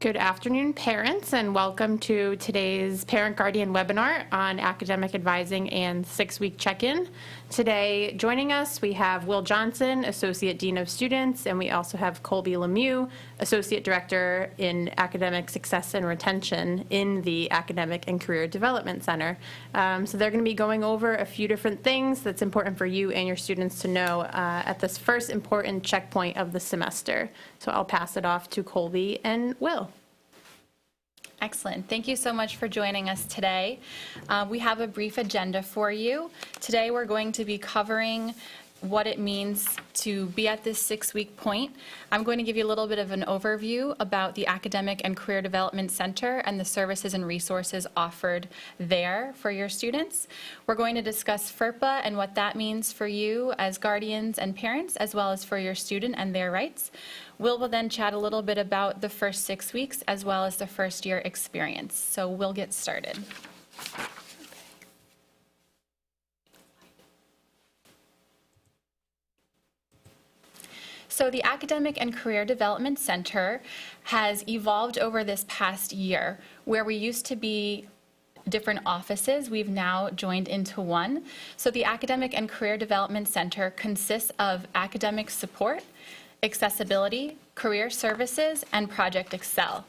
Good afternoon, parents, and welcome to today's Parent Guardian webinar on academic advising and 6-week check-in. Today, joining us, we have Will Johnson, Associate Dean of Students, and we also have Colby Lemieux, Associate Director in Academic Success and Retention in the Academic and Career Development Center. So they're going to be going over a few different things that's important for you and your students to know at this first important checkpoint of the semester. So I'll pass it off to Colby and Will. Excellent. Thank you so much for joining us today. We have a brief agenda for you. Today we're going to be covering what it means to be at this 6-week point. I'm going to give you a little bit of an overview about the Academic and Career Development Center and the services and resources offered there for your students. We're going to discuss FERPA and what that means for you as guardians and parents, as well as for your student and their rights. Will then chat a little bit about the first 6 weeks as well as the first year experience. So we'll get started. So the Academic and Career Development Center has evolved over this past year. Where we used to be different offices, we've now joined into one. So the Academic and Career Development Center consists of academic support, accessibility, career services, and Project Excel.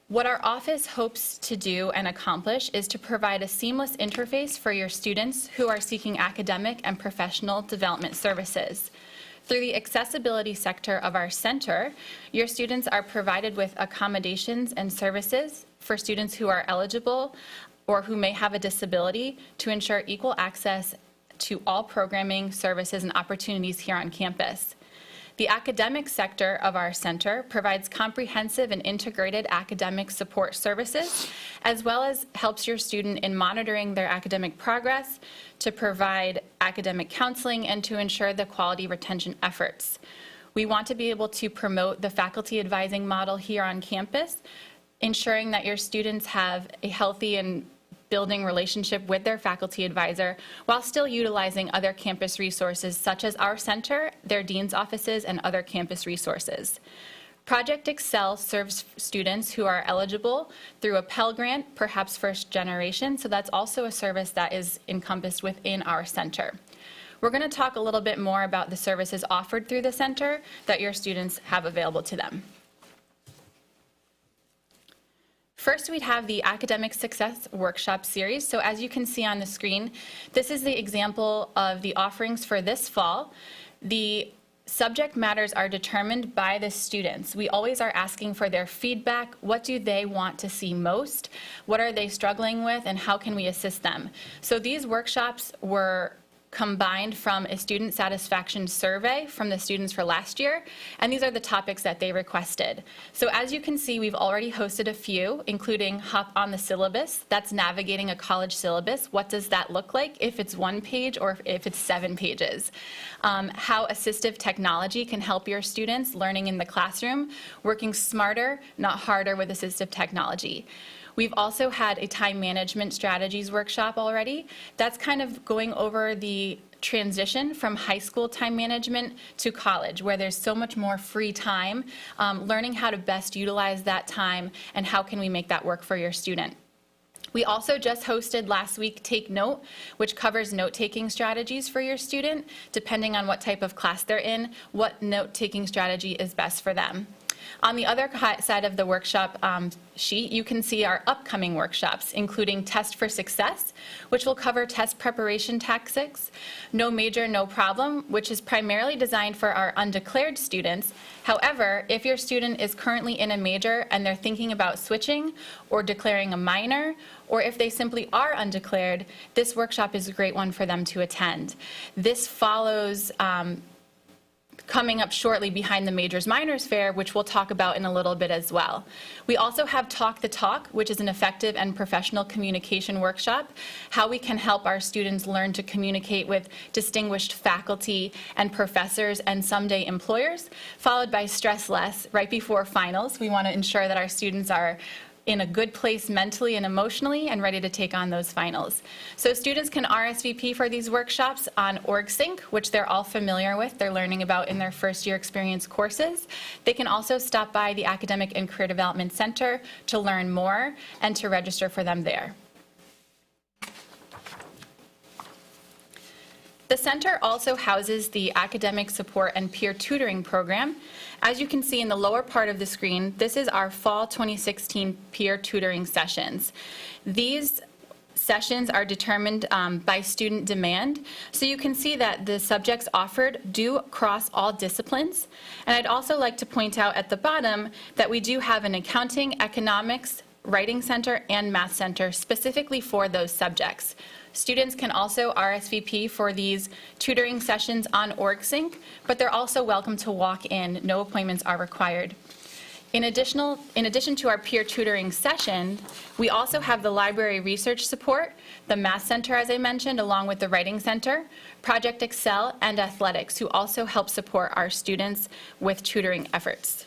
What our office hopes to do and accomplish is to provide a seamless interface for your students who are seeking academic and professional development services. Through the accessibility sector of our center, your students are provided with accommodations and services for students who are eligible or who may have a disability to ensure equal access to all programming, services, and opportunities here on campus. The academic sector of our center provides comprehensive and integrated academic support services, as well as helps your student in monitoring their academic progress, to provide academic counseling, and to ensure the quality retention efforts. We want to be able to promote the faculty advising model here on campus, ensuring that your students have a healthy and building relationship with their faculty advisor while still utilizing other campus resources such as our center, their dean's offices, and other campus resources. Project Excel serves students who are eligible through a Pell Grant, perhaps first generation, so that's also a service that is encompassed within our center. We're going to talk a little bit more about the services offered through the center that your students have available to them. First, we'd have the Academic Success Workshop Series. So as you can see on the screen, this is the example of the offerings for this fall. The subject matters are determined by the students. We always are asking for their feedback. What do they want to see most? What are they struggling with, and how can we assist them? So these workshops were combined from a student satisfaction survey from the students for last year, and these are the topics that they requested. So as you can see, we've already hosted a few, including Hop on the Syllabus. That's navigating a college syllabus. What does that look like if it's 1 page or if it's 7 pages? How assistive technology can help your students learning in the classroom, working smarter, not harder with assistive technology. We've also had a time management strategies workshop already. That's kind of going over the transition from high school time management to college, where there's so much more free time, learning how to best utilize that time and how can we make that work for your student. We also just hosted last week Take Note, which covers note-taking strategies for your student, depending on what type of class they're in, what note-taking strategy is best for them. On the other side of the workshop sheet, you can see our upcoming workshops, including Test for Success, which will cover test preparation tactics, No Major, No Problem, which is primarily designed for our undeclared students. However, if your student is currently in a major and they're thinking about switching or declaring a minor, or if they simply are undeclared, this workshop is a great one for them to attend. This follows coming up shortly behind the Majors Minors Fair, which we'll talk about in a little bit as well. We also have Talk the Talk, which is an effective and professional communication workshop, how we can help our students learn to communicate with distinguished faculty and professors and someday employers, followed by Stress Less right before finals. We want to ensure that our students are in a good place mentally and emotionally and ready to take on those finals. So students can RSVP for these workshops on OrgSync, which they're all familiar with. They're learning about in their first year experience courses. They can also stop by the Academic and Career Development Center to learn more and to register for them there. The center also houses the Academic Support and Peer Tutoring Program. As you can see in the lower part of the screen, this is our Fall 2016 peer tutoring sessions. These sessions are determined by student demand. So you can see that the subjects offered do cross all disciplines. And I'd also like to point out at the bottom that we do have an accounting, economics, writing center, and math center specifically for those subjects. Students can also RSVP for these tutoring sessions on OrgSync, but they're also welcome to walk in. No appointments are required. In addition to our peer tutoring session, we also have the library research support, the math center, as I mentioned, along with the writing center, Project Excel, and athletics, who also help support our students with tutoring efforts.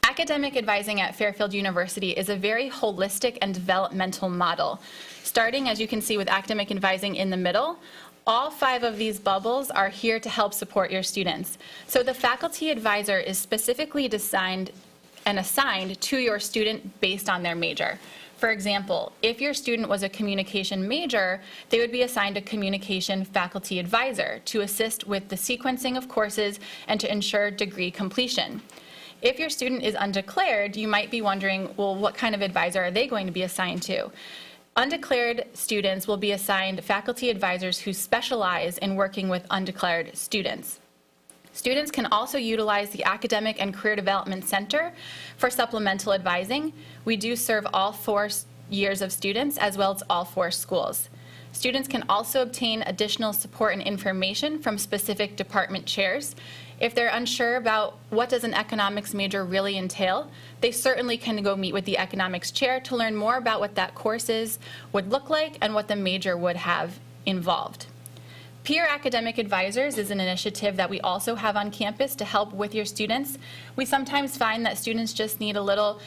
Academic advising at Fairfield University is a very holistic and developmental model. Starting, as you can see, with academic advising in the middle, all 5 of these bubbles are here to help support your students. So the faculty advisor is specifically assigned to your student based on their major. For example, if your student was a communication major, they would be assigned a communication faculty advisor to assist with the sequencing of courses and to ensure degree completion. If your student is undeclared, you might be wondering, well, what kind of advisor are they going to be assigned to? Undeclared students will be assigned faculty advisors who specialize in working with undeclared students. Students can also utilize the Academic and Career Development Center for supplemental advising. We do serve all 4 years of students as well as all 4 schools. Students can also obtain additional support and information from specific department chairs. If they're unsure about what does an economics major really entail, they certainly can go meet with the economics chair to learn more about what that course would look like and what the major would have involved. Peer Academic Advisors is an initiative that we also have on campus to help with your students. We sometimes find that students just need a little,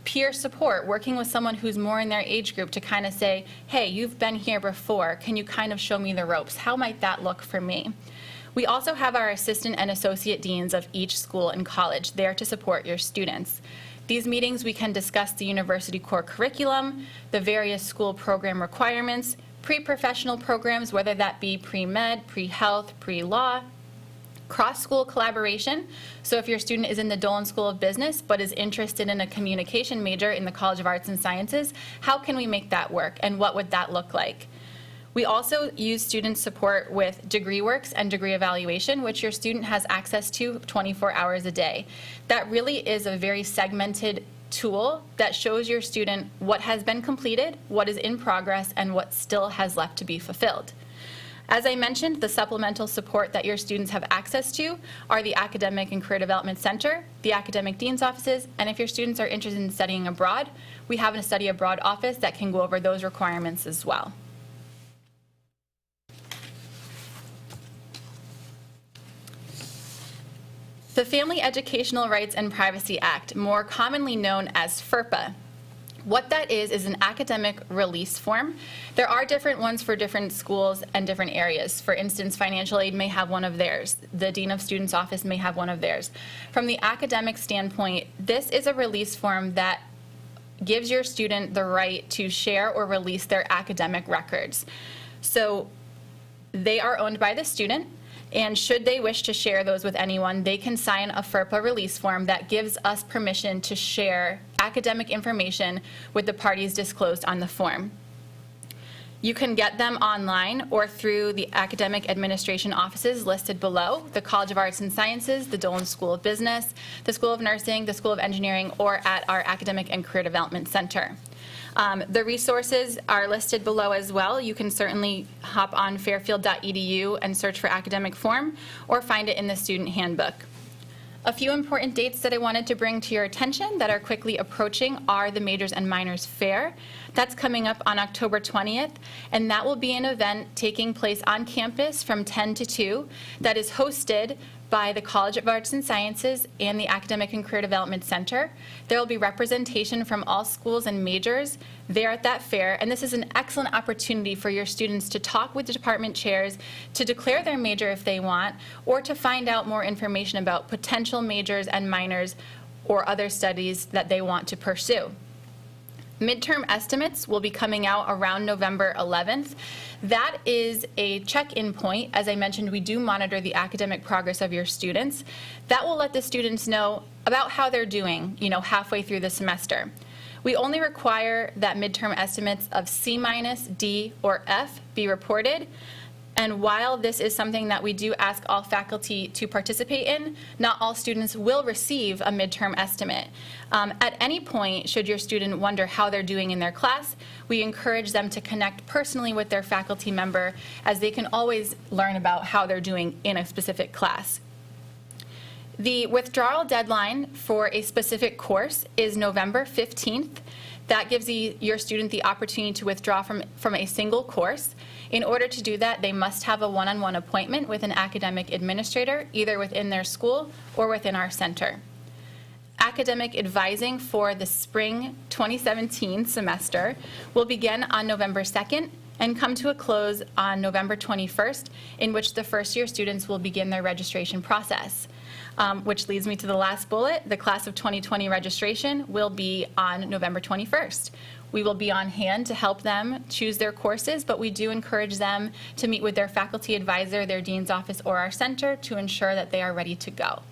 peer support, working with someone who's more in their age group to kind of say, hey, you've been here before, can you kind of show me the ropes? How might that look for me? We also have our assistant and associate deans of each school and college there to support your students. These meetings, we can discuss the university core curriculum, the various school program requirements, pre-professional programs, whether that be pre-med, pre-health, pre-law, cross-school collaboration. So if your student is in the Dolan School of Business but is interested in a communication major in the College of Arts and Sciences, how can we make that work and what would that look like? We also use student support with degree works and degree evaluation, which your student has access to 24 hours a day. That really is a very segmented tool that shows your student what has been completed, what is in progress, and what still has left to be fulfilled. As I mentioned, the supplemental support that your students have access to are the Academic and Career Development Center, the Academic Dean's offices, and if your students are interested in studying abroad, we have a study abroad office that can go over those requirements as well. The Family Educational Rights and Privacy Act, more commonly known as FERPA. What that is an academic release form. There are different ones for different schools and different areas. For instance, financial aid may have one of theirs. The Dean of Students office may have one of theirs. From the academic standpoint, this is a release form that gives your student the right to share or release their academic records. So they are owned by the student. And should they wish to share those with anyone, they can sign a FERPA release form that gives us permission to share academic information with the parties disclosed on the form. You can get them online or through the academic administration offices listed below, the College of Arts and Sciences, the Dolan School of Business, the School of Nursing, the School of Engineering, or at our Academic and Career Development Center. The resources are listed below as well. You can certainly hop on fairfield.edu and search for academic form or find it in the student handbook. A few important dates that I wanted to bring to your attention that are quickly approaching are the Majors and Minors Fair. That's coming up on October 20th, and that will be an event taking place on campus from 10 to 2 that is hosted by the College of Arts and Sciences and the Academic and Career Development Center. There will be representation from all schools and majors there at that fair, and this is an excellent opportunity for your students to talk with the department chairs, to declare their major if they want, or to find out more information about potential majors and minors or other studies that they want to pursue. Midterm estimates will be coming out around November 11th. That is a check-in point. As I mentioned, we do monitor the academic progress of your students. That will let the students know about how they're doing, halfway through the semester. We only require that midterm estimates of C-, D, or F be reported. And while this is something that we do ask all faculty to participate in, not all students will receive a midterm estimate. At any point, should your student wonder how they're doing in their class, we encourage them to connect personally with their faculty member, as they can always learn about how they're doing in a specific class. The withdrawal deadline for a specific course is November 15th. That gives your student the opportunity to withdraw from a single course. In order to do that, they must have a one-on-one appointment with an academic administrator, either within their school or within our center. Academic advising for the spring 2017 semester will begin on November 2nd and come to a close on November 21st, in which the first-year students will begin their registration process. Which leads me to the last bullet. The class of 2020 registration will be on November 21st. We will be on hand to help them choose their courses, but we do encourage them to meet with their faculty advisor, their dean's office, or our center to ensure that they are ready to go.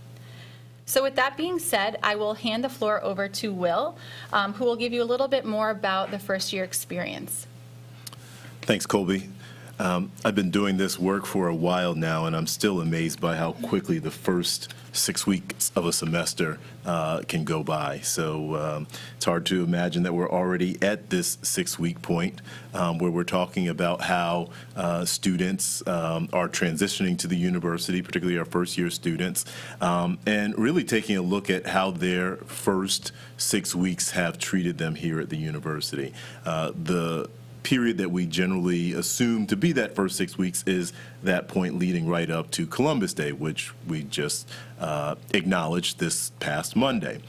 So with that being said, I will hand the floor over to Will, who will give you a little bit more about the first year experience. Thanks, Colby. I've been doing this work for a while now, and I'm still amazed by how quickly the first 6 weeks of a semester can go by. So it's hard to imagine that we're already at this 6-week point where we're talking about how students are transitioning to the university, particularly our first-year students, and really taking a look at how their first 6 weeks have treated them here at the university. The period that we generally assume to be that first 6 weeks is that point leading right up to Columbus Day, which we just acknowledged this past Monday.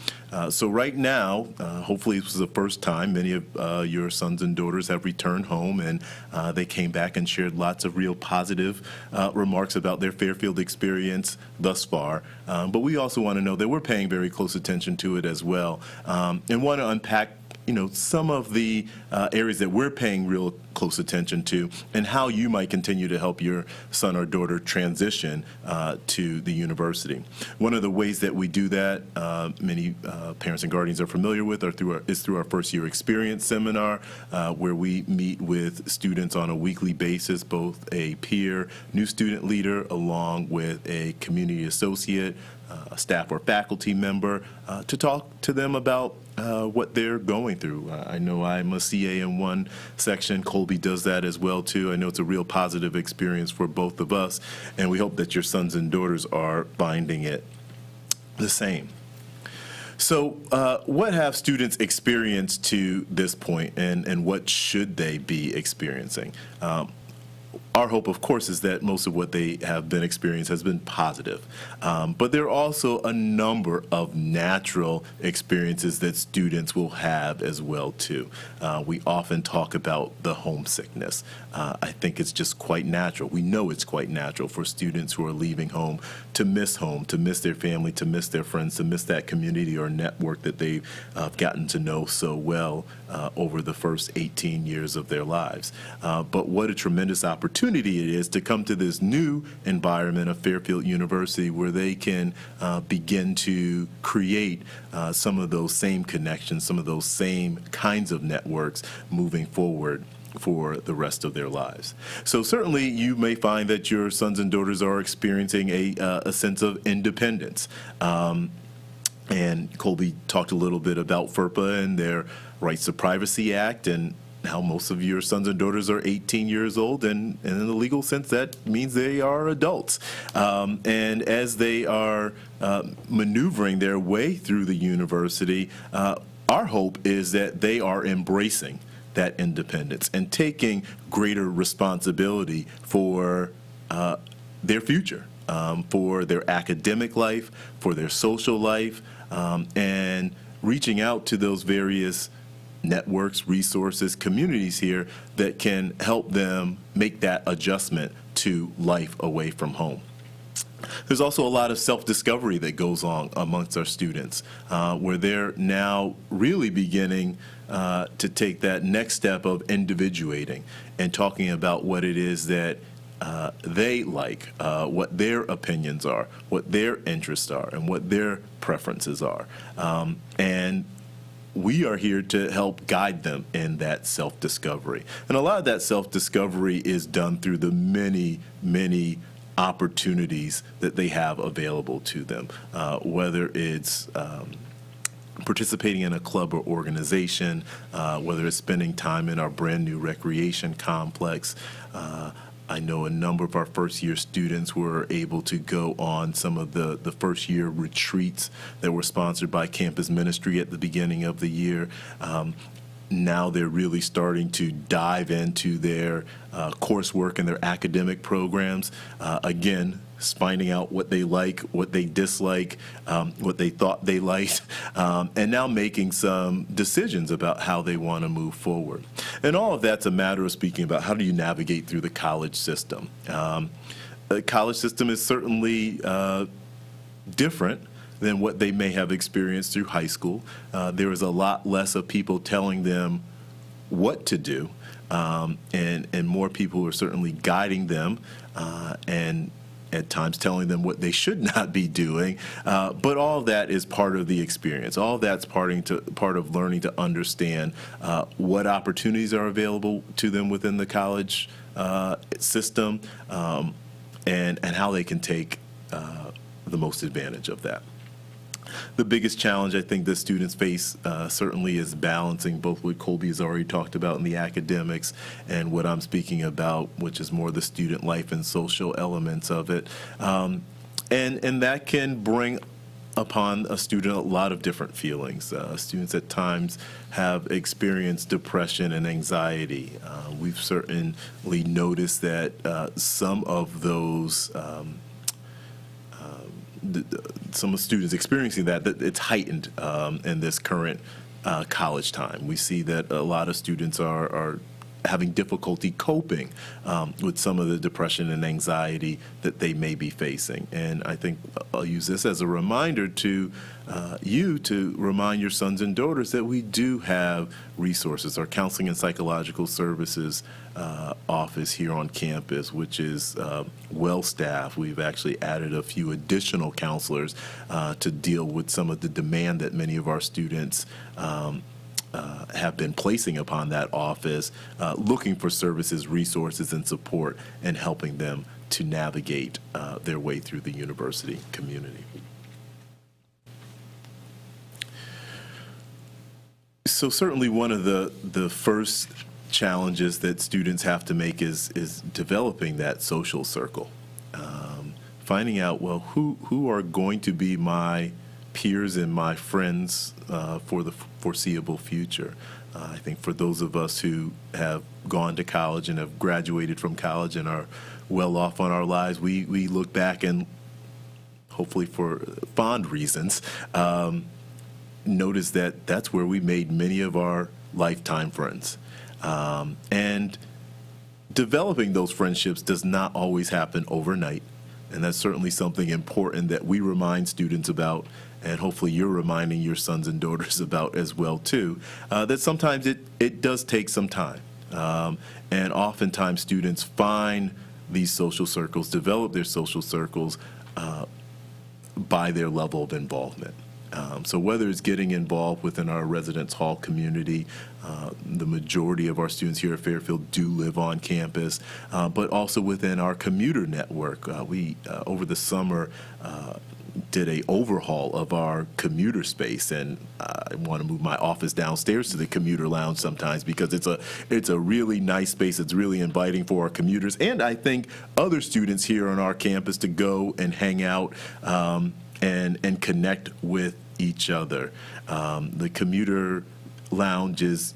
So right now, hopefully this was the first time many of your sons and daughters have returned home, and they came back and shared lots of real positive remarks about their Fairfield experience thus far. But we also want to know that we're paying very close attention to it as well, and want to unpack some of the areas that we're paying real close attention to, and how you might continue to help your son or daughter transition to the university. One of the ways that we do that, many parents and guardians are familiar with, is through our first year experience seminar, where we meet with students on a weekly basis, both a peer new student leader along with a community associate, a staff or faculty member, to talk to them about what they're going through. I know I'm a CA in one section. Colby does that as well, too. I know it's a real positive experience for both of us, and we hope that your sons and daughters are finding it the same. So what have students experienced to this point, and what should they be experiencing? Our hope, of course, is that most of what they have been experiencing has been positive. But there are also a number of natural experiences that students will have as well, too. We often talk about the homesickness. I think it's just quite natural. We know it's quite natural for students who are leaving home, to miss their family, to miss their friends, to miss that community or network that they've gotten to know so well over the first 18 years of their lives. But what a tremendous opportunity it is to come to this new environment of Fairfield University, where they can begin to create some of those same connections, some of those same kinds of networks moving forward for the rest of their lives. So certainly you may find that your sons and daughters are experiencing a sense of independence. And Colby talked a little bit about FERPA and their Rights to Privacy Act, and how most of your sons and daughters are 18 years old, and in the legal sense, that means they are adults. And as they are maneuvering their way through the university, our hope is that they are embracing that independence and taking greater responsibility for their future. for their academic life, for their social life, and reaching out to those various networks, resources, communities here that can help them make that adjustment to life away from home. There's also a lot of self-discovery that goes on amongst our students, where they're now really beginning to take that next step of individuating and talking about what it is that they like, what their opinions are, what their interests are, and what their preferences are. And we are here to help guide them in that self-discovery. And a lot of that self-discovery is done through the many, many opportunities that they have available to them, whether it's participating in a club or organization, whether it's spending time in our brand new recreation complex. I know a number of our first-year students were able to go on some of the first-year retreats that were sponsored by Campus Ministry at the beginning of the year. Now they're really starting to dive into their coursework and their academic programs. Again, finding out what they like, what they dislike, what they thought they liked, and now making some decisions about how they want to move forward. And all of that's a matter of speaking about how do you navigate through the college system. The college system is certainly different than what they may have experienced through high school. There is a lot less of people telling them what to do, and more people are certainly guiding them and at times telling them what they should not be doing. But all of that is part of the experience. All of that's part of learning to understand what opportunities are available to them within the college system, and how they can take the most advantage of that. The biggest challenge I think that students face certainly is balancing both what Colby has already talked about in the academics and what I'm speaking about, which is more the student life and social elements of it. And that can bring upon a student a lot of different feelings. Students at times have experienced depression and anxiety. We've certainly noticed that some of those some of students experiencing that it's heightened in this current college time. We see that a lot of students are having difficulty coping with some of the depression and anxiety that they may be facing. And I think I'll use this as a reminder to you to remind your sons and daughters that we do have resources. Our Counseling and Psychological Services office here on campus, which is well-staffed. We've actually added a few additional counselors to deal with some of the demand that many of our students have been placing upon that office, looking for services, resources, and support, and helping them to navigate their way through the university community. So certainly one of the first challenges that students have to make is developing that social circle. Finding out, well, who are going to be my peers and my friends for the foreseeable future. I think for those of us who have gone to college and have graduated from college and are well off on our lives, we look back and hopefully for fond reasons, notice that that's where we made many of our lifetime friends. And developing those friendships does not always happen overnight. And that's certainly something important that we remind students about, and hopefully you're reminding your sons and daughters about as well too, that sometimes it does take some time. And oftentimes students find these social circles, develop their social circles by their level of involvement. So whether it's getting involved within our residence hall community, the majority of our students here at Fairfield do live on campus, but also within our commuter network. We, over the summer, did a overhaul of our commuter space, and I want to move my office downstairs to the commuter lounge sometimes because it's a really nice space. It's really inviting for our commuters, and I think other students here on our campus to go and hang out and connect with each other. The commuter lounge is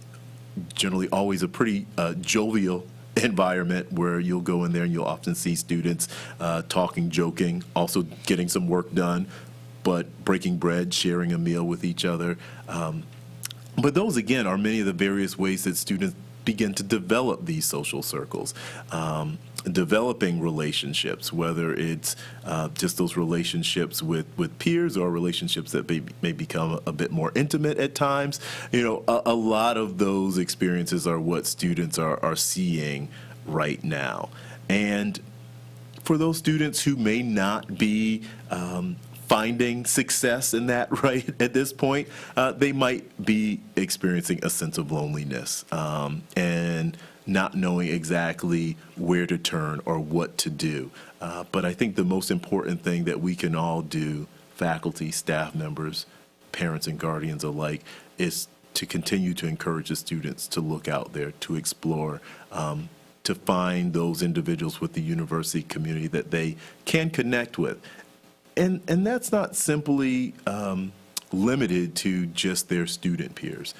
generally always a pretty jovial environment where you'll go in there and you'll often see students talking, joking, also getting some work done, but breaking bread, sharing a meal with each other. But those, again, are many of the various ways that students begin to develop these social circles. Developing relationships, whether it's just those relationships with peers or relationships that may become a bit more intimate at times. A lot of those experiences are what students are seeing right now. And for those students who may not be finding success in that right at this point, they might be experiencing a sense of loneliness and not knowing exactly where to turn or what to do. But I think the most important thing that we can all do, faculty, staff members, parents and guardians alike, is to continue to encourage the students to look out there, to explore, to find those individuals with the university community that they can connect with. And that's not simply limited to just their student peers.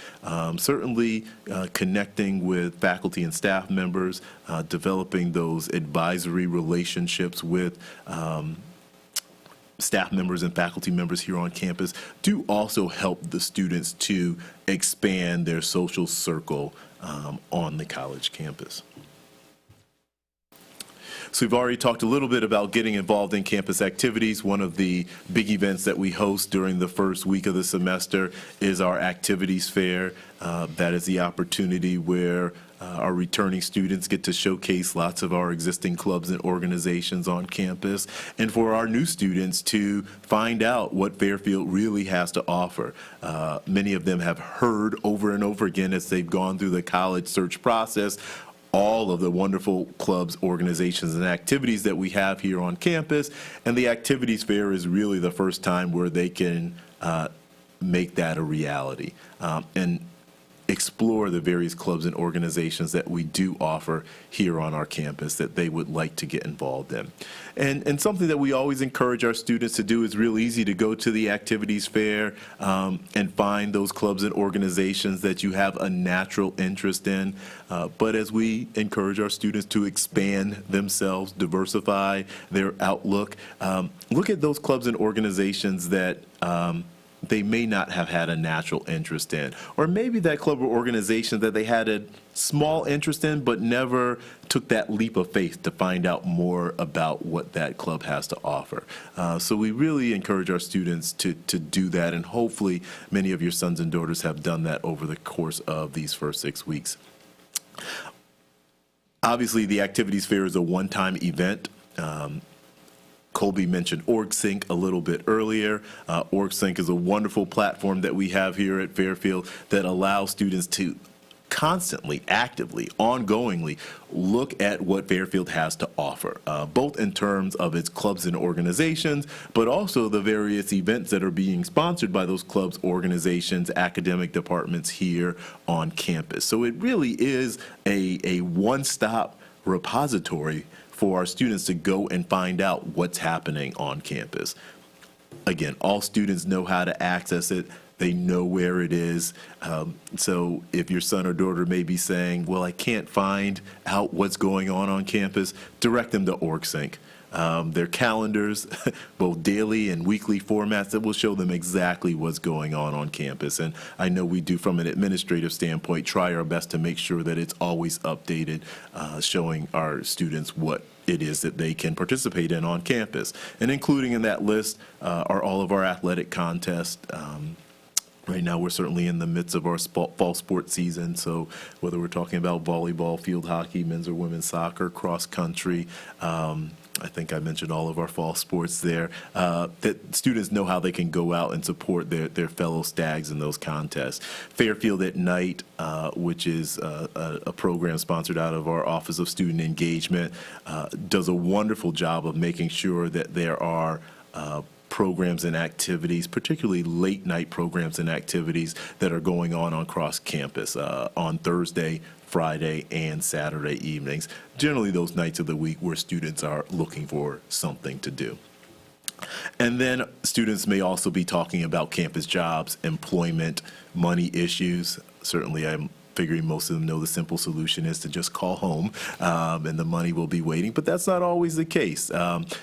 Certainly connecting with faculty and staff members, developing those advisory relationships with staff members and faculty members here on campus do also help the students to expand their social circle on the college campus. So we've already talked a little bit about getting involved in campus activities. One of the big events that we host during the first week of the semester is our activities fair. That is the opportunity where our returning students get to showcase lots of our existing clubs and organizations on campus, and for our new students to find out what Fairfield really has to offer. Many of them have heard over and over again as they've gone through the college search process all of the wonderful clubs, organizations, and activities that we have here on campus. And the activities fair is really the first time where they can make that a reality and explore the various clubs and organizations that we do offer here on our campus that they would like to get involved in. And something that we always encourage our students to do is real easy, to go to the activities fair and find those clubs and organizations that you have a natural interest in. But as we encourage our students to expand themselves, diversify their outlook, look at those clubs and organizations that they may not have had a natural interest in, or maybe that club or organization that they had a small interest in but never took that leap of faith to find out more about what that club has to offer. So we really encourage our students to do that, and hopefully many of your sons and daughters have done that over the course of these first 6 weeks. Obviously, the activities fair is a one-time event. Colby mentioned OrgSync a little bit earlier. OrgSync is a wonderful platform that we have here at Fairfield that allows students to constantly, actively, ongoingly look at what Fairfield has to offer, both in terms of its clubs and organizations, but also the various events that are being sponsored by those clubs, organizations, academic departments here on campus. So it really is a one-stop repository for our students to go and find out what's happening on campus. Again, all students know how to access it. They know where it is. So if your son or daughter may be saying, well, I can't find out what's going on campus, direct them to OrgSync. Their calendars, both daily and weekly formats, that will show them exactly what's going on campus. And I know we do, from an administrative standpoint, try our best to make sure that it's always updated, showing our students what it is that they can participate in on campus. And including in that list are all of our athletic contests. Right now, we're certainly in the midst of our fall sports season, so whether we're talking about volleyball, field hockey, men's or women's soccer, cross country, I think I mentioned all of our fall sports there, that students know how they can go out and support their fellow Stags in those contests. Fairfield at Night, which is a program sponsored out of our Office of Student Engagement, does a wonderful job of making sure that there are programs and activities, particularly late night programs and activities that are going on across campus on Thursday, Friday, and Saturday evenings, generally those nights of the week where students are looking for something to do. And then students may also be talking about campus jobs, employment, money issues. Certainly I'm figuring most of them know the simple solution is to just call home and the money will be waiting, but that's not always the case.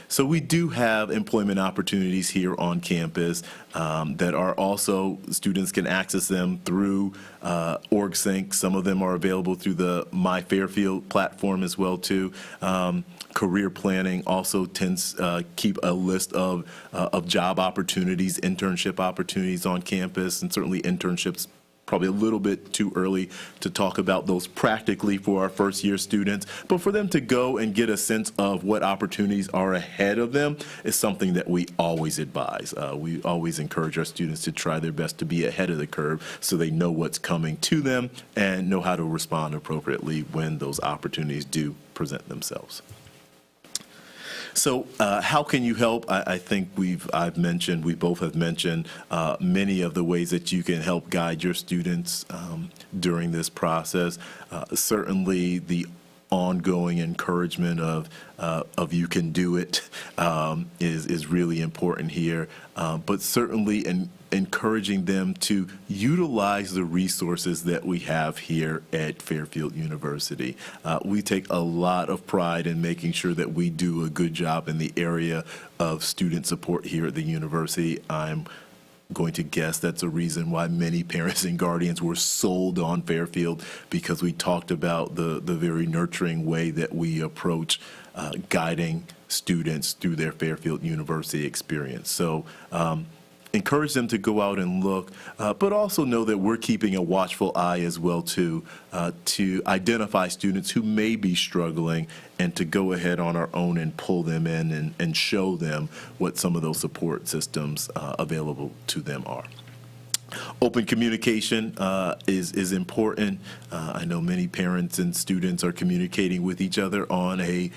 So we do have employment opportunities here on campus that are also, students can access them through OrgSync. Some of them are available through the My Fairfield platform as well too. Career planning also tends keep a list of job opportunities, internship opportunities on campus, and certainly internships. Probably a little bit too early to talk about those practically for our first-year students, but for them to go and get a sense of what opportunities are ahead of them is something that we always advise. We always encourage our students to try their best to be ahead of the curve so they know what's coming to them and know how to respond appropriately when those opportunities do present themselves. So how can you help? I think we both have mentioned many of the ways that you can help guide your students during this process. Certainly the ongoing encouragement of you can do it is really important here, but certainly encouraging them to utilize the resources that we have here at Fairfield University. We take a lot of pride in making sure that we do a good job in the area of student support here at the university. I'm going to guess that's a reason why many parents and guardians were sold on Fairfield, because we talked about the very nurturing way that we approach guiding students through their Fairfield University experience. So encourage them to go out and look, but also know that we're keeping a watchful eye as well too, to identify students who may be struggling and to go ahead on our own and pull them in and show them what some of those support systems available to them are. Open communication is important. I know many parents and students are communicating with each other on a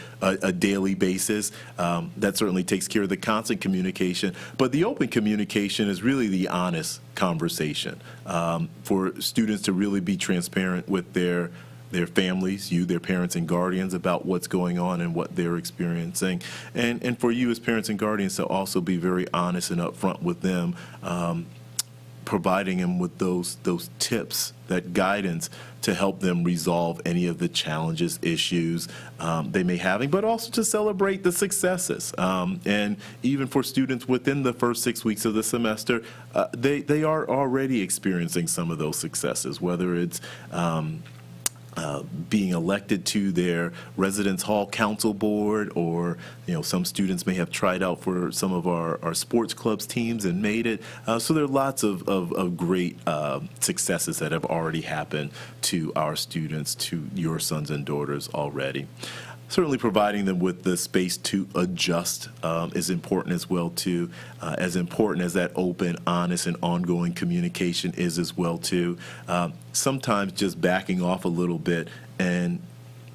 daily basis. That certainly takes care of the constant communication, but the open communication is really the honest conversation for students to really be transparent with their families, their parents and guardians, about what's going on and what they're experiencing, and for you as parents and guardians to also be very honest and upfront with them, providing them with those tips, that guidance to help them resolve any of the challenges, issues they may having, but also to celebrate the successes. And even for students within the first 6 weeks of the semester, they are already experiencing some of those successes, whether it's being elected to their residence hall council board, or some students may have tried out for some of our sports clubs teams and made it. So there are lots of great successes that have already happened to our students, to your sons and daughters already. Certainly providing them with the space to adjust is important as well too, as important as that open, honest, and ongoing communication is as well too. Sometimes just backing off a little bit and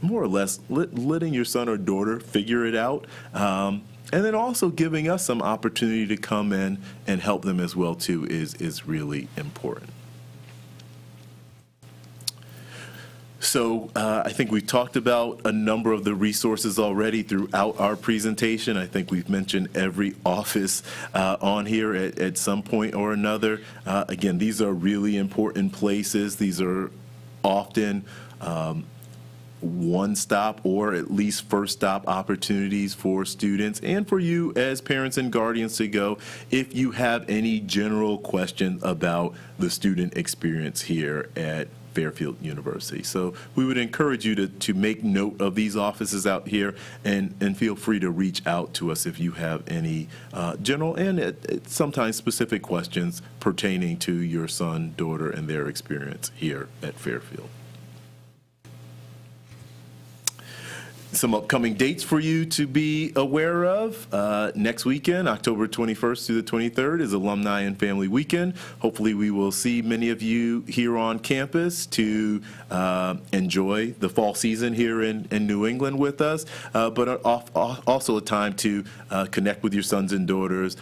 more or less letting your son or daughter figure it out, and then also giving us some opportunity to come in and help them as well too is really important. So I think we've talked about a number of the resources already throughout our presentation. I think we've mentioned every office on here at some point or another. Again, these are really important places. These are often one-stop or at least first-stop opportunities for students and for you as parents and guardians to go if you have any general questions about the student experience here at Fairfield University. So we would encourage you to make note of these offices out here and feel free to reach out to us if you have any general and sometimes specific questions pertaining to your son, daughter, and their experience here at Fairfield. Some upcoming dates for you to be aware of. Next weekend, October 21st through the 23rd, is Alumni and Family Weekend. Hopefully we will see many of you here on campus to enjoy the fall season here in New England with us, but also a time to connect with your sons and daughters,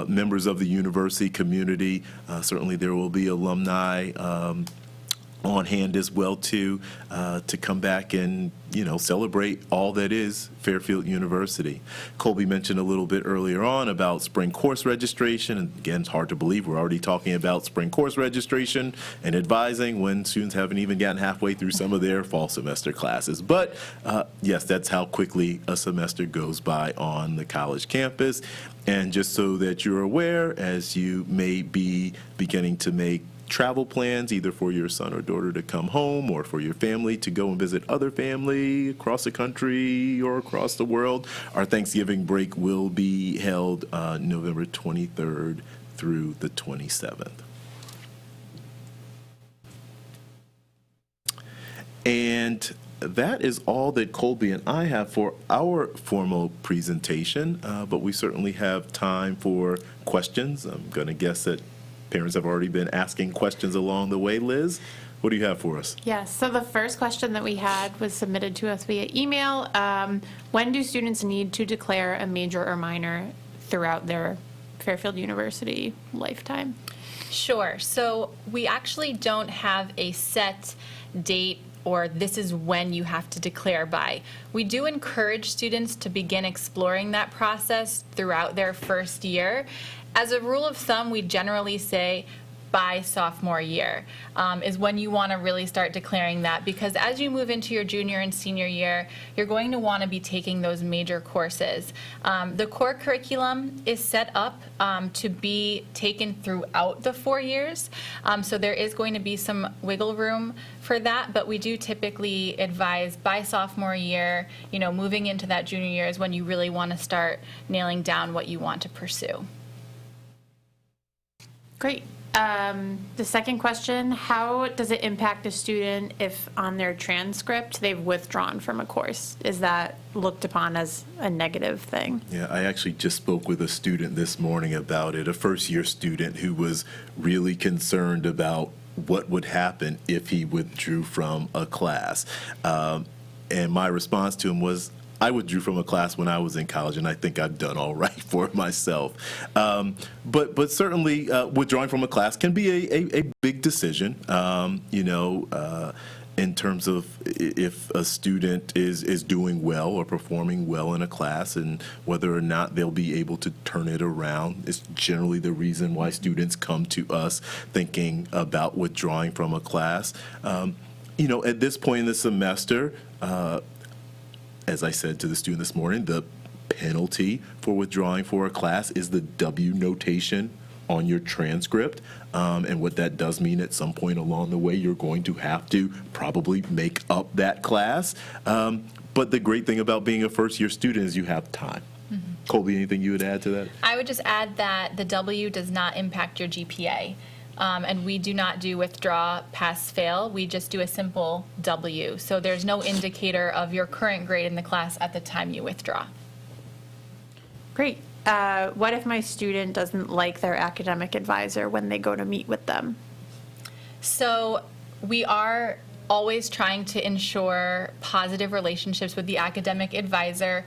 members of the university community. Certainly there will be alumni on hand as well to come back and celebrate all that is Fairfield University. Colby mentioned a little bit earlier on about spring course registration, and again, it's hard to believe we're already talking about spring course registration and advising when students haven't even gotten halfway through some of their fall semester classes. But yes, that's how quickly a semester goes by on the college campus. And just so that you're aware, as you may be beginning to make travel plans, either for your son or daughter to come home or for your family to go and visit other family across the country or across the world, our Thanksgiving break will be held November 23rd through the 27th. And that is all that Colby and I have for our formal presentation, but we certainly have time for questions. I'm going to guess that parents have already been asking questions along the way. Liz, what do you have for us? Yes, so the first question that we had was submitted to us via email. When do students need to declare a major or minor throughout their Fairfield University lifetime? Sure. So we actually don't have a set date or this is when you have to declare by. We do encourage students to begin exploring that process throughout their first year. As a rule of thumb, we generally say by sophomore year is when you want to really start declaring that, because as you move into your junior and senior year, you're going to want to be taking those major courses. The core curriculum is set up to be taken throughout the 4 years, so there is going to be some wiggle room for that, but we do typically advise by sophomore year, moving into that junior year is when you really want to start nailing down what you want to pursue. Great. The second question, how does it impact a student if on their transcript they've withdrawn from a course? Is that looked upon as a negative thing? Yeah, I actually just spoke with a student this morning about it, a first-year student who was really concerned about what would happen if he withdrew from a class. And my response to him was, I withdrew from a class when I was in college, and I think I've done all right for myself. But certainly, withdrawing from a class can be a big decision. In terms of if a student is doing well or performing well in a class, and whether or not they'll be able to turn it around is generally the reason why students come to us thinking about withdrawing from a class. At this point in the semester, as I said to the student this morning, the penalty for withdrawing for a class is the W notation on your transcript. And what that does mean, at some point along the way, you're going to have to probably make up that class. But the great thing about being a first-year student is you have time. Mm-hmm. Colby, anything you would add to that? I would just add that the W does not impact your GPA. And we do not do withdraw, pass, fail. We just do a simple W. So there's no indicator of your current grade in the class at the time you withdraw. Great. What if my student doesn't like their academic advisor when they go to meet with them? So we are always trying to ensure positive relationships with the academic advisor.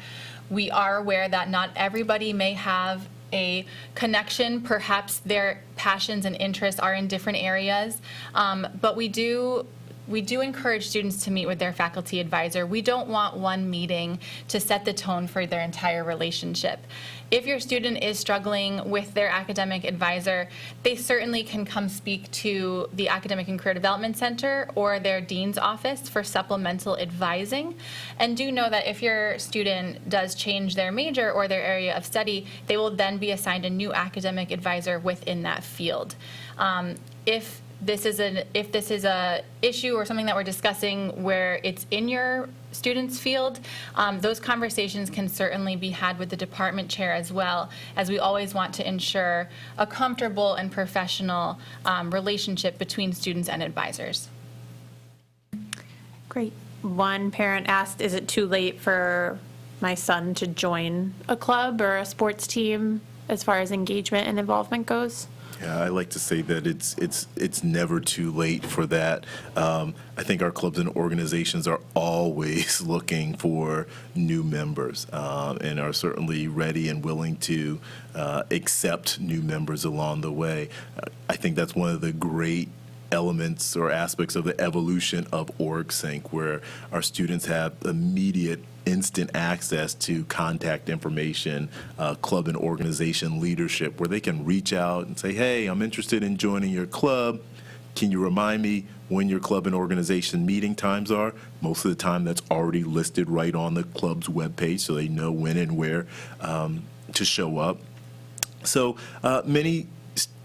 We are aware that not everybody may have a connection. Perhaps their passions and interests are in different areas, but we do encourage students to meet with their faculty advisor. We don't want one meeting to set the tone for their entire relationship. If your student is struggling with their academic advisor, they certainly can come speak to the Academic and Career Development Center or their dean's office for supplemental advising. And do know that if your student does change their major or their area of study, they will then be assigned a new academic advisor within that field. If this is a issue or something that we're discussing where it's in your student's field, those conversations can certainly be had with the department chair as well, as we always want to ensure a comfortable and professional relationship between students and advisors. Great. One parent asked, is it too late for my son to join a club or a sports team as far as engagement and involvement goes? Yeah, I like to say that it's never too late for that. I think our clubs and organizations are always looking for new members and are certainly ready and willing to accept new members along the way. I think that's one of the great elements or aspects of the evolution of OrgSync, where our students have immediate, instant access to contact information, club and organization leadership, where they can reach out and say, hey, I'm interested in joining your club. Can you remind me when your club and organization meeting times are? Most of the time that's already listed right on the club's webpage, so they know when and where to show up. So many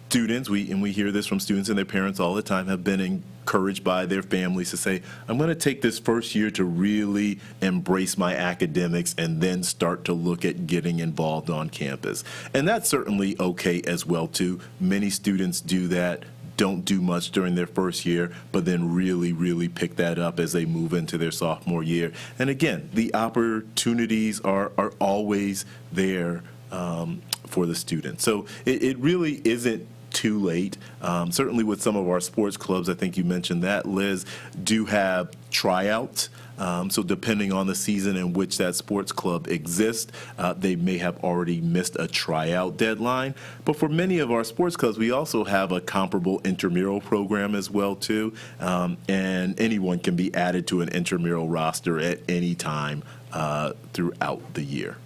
students, we hear this from students and their parents all the time, have been encouraged by their families to say, I'm going to take this first year to really embrace my academics and then start to look at getting involved on campus. And that's certainly okay as well, too. Many students do that, don't do much during their first year, but then really pick that up as they move into their sophomore year. And again, the opportunities are always there for the student. So it really isn't too late. Certainly with some of our sports clubs, I think you mentioned that, Liz, do have tryouts. So depending on the season in which that sports club exists, they may have already missed a tryout deadline. But for many of our sports clubs, we also have a comparable intramural program as well, too. And anyone can be added to an intramural roster at any time throughout the year.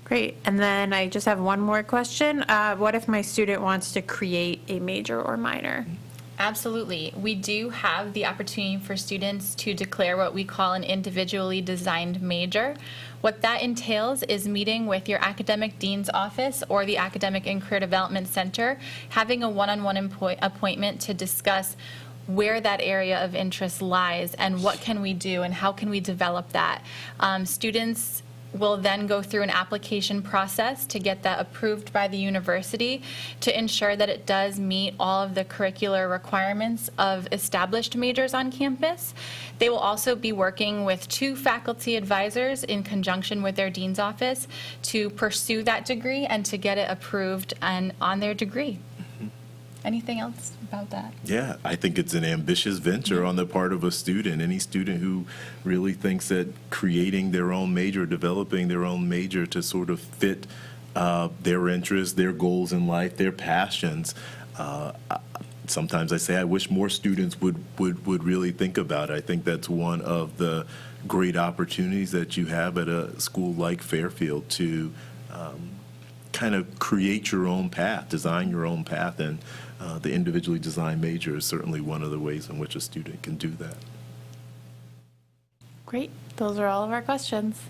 Great. And then I just have one more question. What if my student wants to create a major or minor? Absolutely. We do have the opportunity for students to declare what we call an individually designed major. What that entails is meeting with your academic dean's office or the Academic and Career Development Center, having a one-on-one appointment to discuss where that area of interest lies and what can we do and how can we develop that. Students will then go through an application process to get that approved by the university to ensure that it does meet all of the curricular requirements of established majors on campus. They will also be working with 2 faculty advisors in conjunction with their dean's office to pursue that degree and to get it approved and on their degree. Anything else about that? Yeah, I think it's an ambitious venture on the part of a student. Any student who really thinks that creating their own major, developing their own major to sort of fit their interests, their goals in life, their passions. Sometimes I say I wish more students would really think about it. I think that's one of the great opportunities that you have at a school like Fairfield to kind of create your own path, design your own path, and the individually designed major is certainly one of the ways in which a student can do that. Great. Those are all of our questions.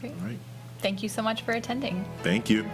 Great. All right. Thank you so much for attending. Thank you.